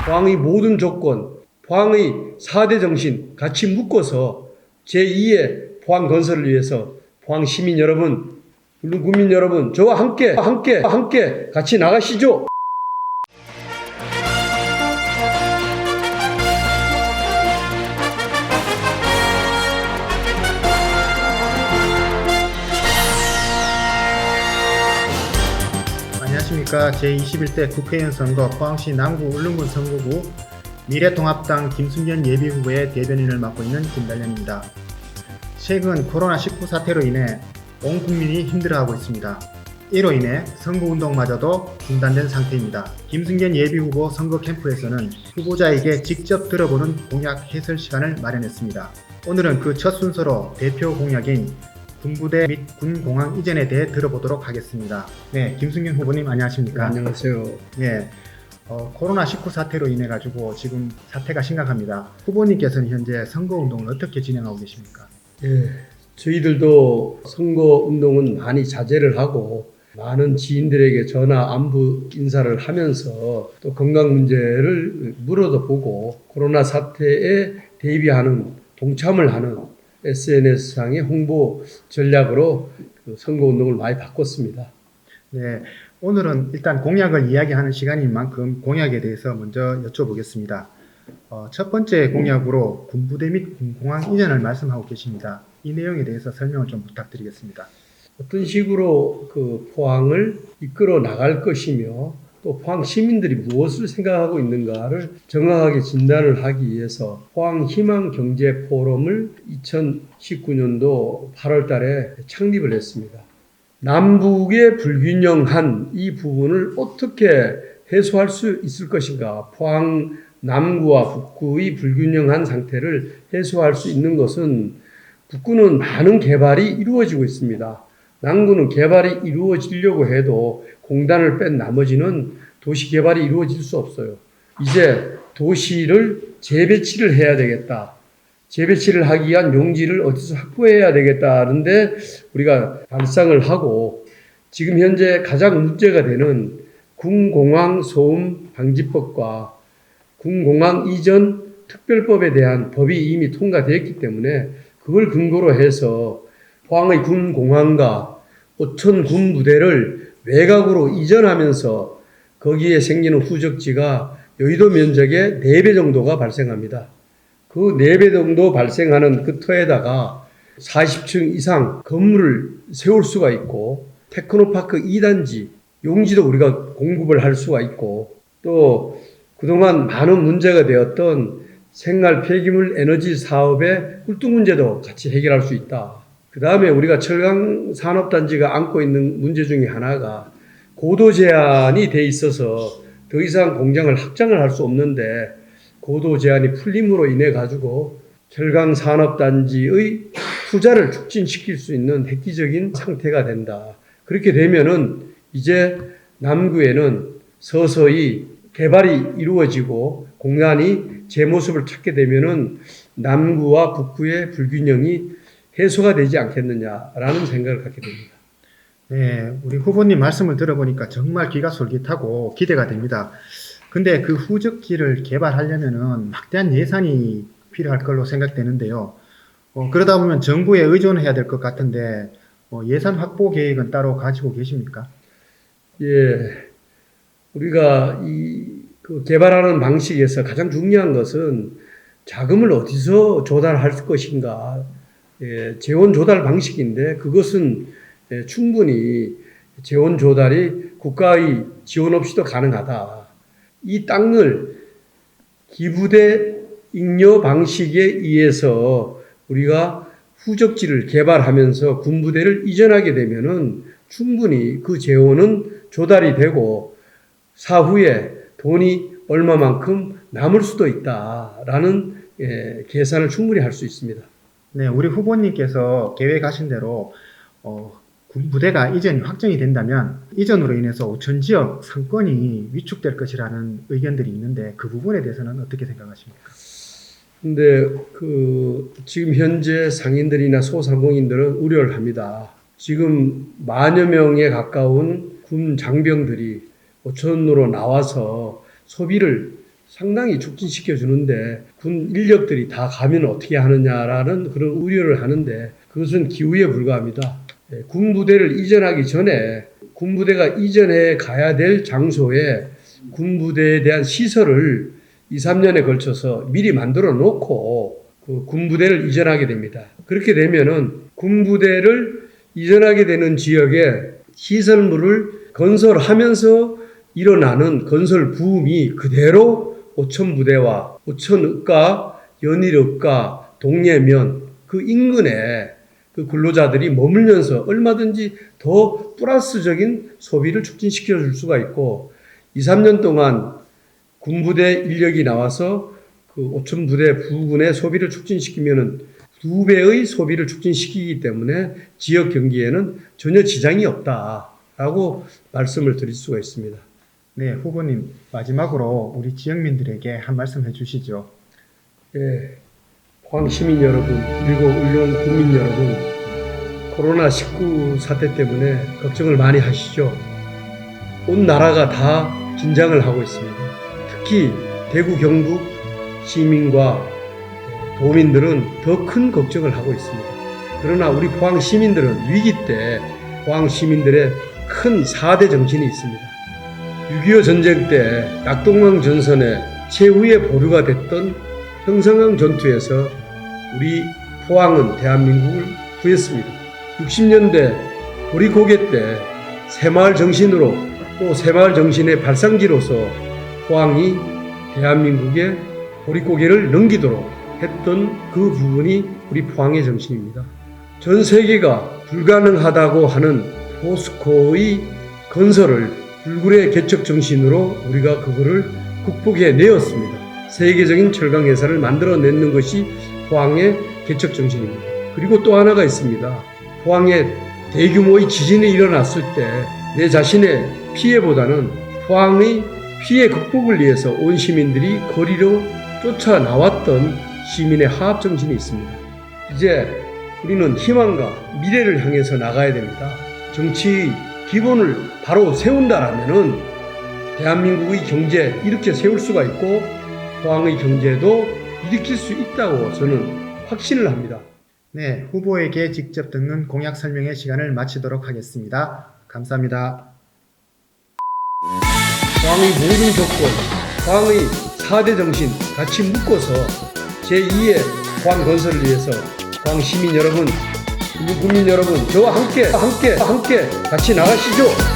포항의 모든 조건, 포항의 4대 정신 같이 묶어서 제2의 포항 건설을 위해서 포항 시민 여러분, 국민 여러분, 저와 함께 같이 나가시죠. 안녕하십니까. 제21대 국회의원 선거 포항시 남구 울릉군 선거구 미래통합당 김순견 예비후보의 대변인을 맡고 있는 김달련입니다. 최근 코로나19 사태로 인해 온 국민이 힘들어하고 있습니다. 이로 인해 선거운동마저도 중단된 상태입니다. 김순견 예비후보 선거 캠프에서는 후보자에게 직접 들어보는 공약 해설 시간을 마련했습니다. 오늘은 그 첫 순서로 대표 공약인 군부대 및 군공항 이전에 대해 들어보도록 하겠습니다. 네, 김순견 후보님 안녕하십니까? 안녕하세요. 네, 코로나19 사태로 인해 가지고 지금 사태가 심각합니다. 후보님께서는 현재 선거운동을 어떻게 진행하고 계십니까? 예, 저희들도 선거운동은 많이 자제를 하고 많은 지인들에게 전화 안부 인사를 하면서 또 건강 문제를 물어도 보고 코로나 사태에 대비하는 동참을 하는 SNS상의 홍보 전략으로 그 선거운동을 많이 바꿨습니다. 네, 오늘은 일단 공약을 이야기하는 시간인 만큼 공약에 대해서 먼저 여쭤보겠습니다. 첫 번째 공약으로 군부대 및 군공항 이전을 말씀하고 계십니다. 이 내용에 대해서 설명을 좀 부탁드리겠습니다. 어떤 식으로 그 포항을 이끌어 나갈 것이며 또 포항 시민들이 무엇을 생각하고 있는가를 정확하게 진단을 하기 위해서 포항 희망 경제 포럼을 2019년도 8월 달에 창립을 했습니다. 남북의 불균형한 이 부분을 어떻게 해소할 수 있을 것인가? 포항 남구와 북구의 불균형한 상태를 해소할 수 있는 것은 북구는 많은 개발이 이루어지고 있습니다. 남구는 개발이 이루어지려고 해도 공단을 뺀 나머지는 도시 개발이 이루어질 수 없어요. 이제 도시를 재배치를 해야 되겠다. 재배치를 하기 위한 용지를 어디서 확보해야 되겠다는데 우리가 발상을 하고 지금 현재 가장 문제가 되는 군공항 소음 방지법과 군공항 이전 특별법에 대한 법이 이미 통과되었기 때문에 그걸 근거로 해서 포항의 군공항과 어촌 군부대를 외곽으로 이전하면서 거기에 생기는 후적지가 여의도 면적의 4배 정도가 발생합니다. 그 4배 정도 발생하는 그 터에다가 40층 이상 건물을 세울 수가 있고 테크노파크 2단지 용지도 우리가 공급을 할 수가 있고 또 그동안 많은 문제가 되었던 생활 폐기물 에너지 사업의 꿀뚝 문제도 같이 해결할 수 있다. 그 다음에 우리가 철강 산업단지가 안고 있는 문제 중에 하나가 고도 제한이 돼 있어서 더 이상 공장을 확장을 할 수 없는데 고도 제한이 풀림으로 인해 가지고 철강 산업단지의 투자를 촉진시킬 수 있는 획기적인 상태가 된다. 그렇게 되면은 이제 남구에는 서서히 개발이 이루어지고 공간이 제 모습을 찾게 되면은 남구와 북구의 불균형이 해소가 되지 않겠느냐라는 생각을 갖게 됩니다. 네, 우리 후보님 말씀을 들어보니까 정말 귀가 솔깃하고 기대가 됩니다. 근데 그 후적지를 개발하려면은 막대한 예산이 필요할 걸로 생각되는데요. 그러다 보면 정부에 의존해야 될 것 같은데 예산 확보 계획은 따로 가지고 계십니까? 예, 우리가 그 개발하는 방식에서 가장 중요한 것은 자금을 어디서 조달할 것인가, 재원 조달 방식인데 그것은 충분히 재원 조달이 국가의 지원 없이도 가능하다. 이 땅을 기부대 잉여 방식에 의해서 우리가 후적지를 개발하면서 군부대를 이전하게 되면은 충분히 그 재원은 조달이 되고 사후에 돈이 얼마만큼 남을 수도 있다라는 계산을 충분히 할 수 있습니다. 네, 우리 후보님께서 계획하신 대로 군부대가 이전이 확정이 된다면 이전으로 인해서 오천 지역 상권이 위축될 것이라는 의견들이 있는데 그 부분에 대해서는 어떻게 생각하십니까? 근데 지금 현재 상인들이나 소상공인들은 우려를 합니다. 지금 만여 명에 가까운 군 장병들이 오천으로 나와서 소비를 상당히 촉진시켜 주는데 군 인력들이 다 가면 어떻게 하느냐라는 그런 우려를 하는데 그것은 기우에 불과합니다. 군부대를 이전하기 전에 군부대가 이전해 가야 될 장소에 군부대에 대한 시설을 2, 3년에 걸쳐서 미리 만들어 놓고 그 군부대를 이전하게 됩니다. 그렇게 되면은 군부대를 이전하게 되는 지역에 시설물을 건설하면서 일어나는 건설 부음이 그대로 오천부대와 오천읍과 연일읍과 동예면 그 인근에 그 근로자들이 머물면서 얼마든지 더 플러스적인 소비를 촉진시켜 줄 수가 있고 2, 3년 동안 군부대 인력이 나와서 그 오천부대 부근의 소비를 촉진시키면은 2배의 소비를 촉진시키기 때문에 지역 경기에는 전혀 지장이 없다라고 말씀을 드릴 수가 있습니다. 네, 후보님 마지막으로 우리 지역민들에게 한 말씀 해주시죠. 예, 포항 시민 여러분 그리고 울릉 국민 여러분 코로나19 사태 때문에 걱정을 많이 하시죠. 온 나라가 다 긴장을 하고 있습니다. 특히 대구 경북 시민과 도민들은 더 큰 걱정을 하고 있습니다. 그러나 우리 포항 시민들은 위기 때 포항 시민들의 큰 4대 정신이 있습니다. 6.25 전쟁 때 낙동강 전선의 최후의 보루가 됐던 형성항 전투에서 우리 포항은 대한민국을 구했습니다. 60년대 보리고개 때 새마을 정신으로 또 새마을 정신의 발상지로서 포항이 대한민국의 보릿고개를 넘기도록 했던 그 부분이 우리 포항의 정신입니다. 전 세계가 불가능하다고 하는 포스코의 건설을 불굴의 개척 정신으로 우리가 그거를 극복해 내었습니다. 세계적인 철강 회사를 만들어내는 것이 포항의 개척 정신입니다. 그리고 또 하나가 있습니다. 포항에 대규모의 지진이 일어났을 때 내 자신의 피해보다는 포항의 피해 극복을 위해서 온 시민들이 거리로 쫓아 나왔던 시민의 화합 정신이 있습니다. 이제 우리는 희망과 미래를 향해서 나가야 됩니다. 정치의 기본을 바로 세운다라면은 대한민국의 경제 이렇게 세울 수가 있고 포항의 경제도 일으킬 수 있다고 저는 확신을 합니다. 네, 후보에게 직접 듣는 공약 설명의 시간을 마치도록 하겠습니다. 감사합니다. 포항의 모든 조건, 포항의 4대 정신 같이 묶어서 제2의 포항 건설을 위해서 포항 시민 여러분, 국민 여러분, 저와 함께 같이 나가시죠.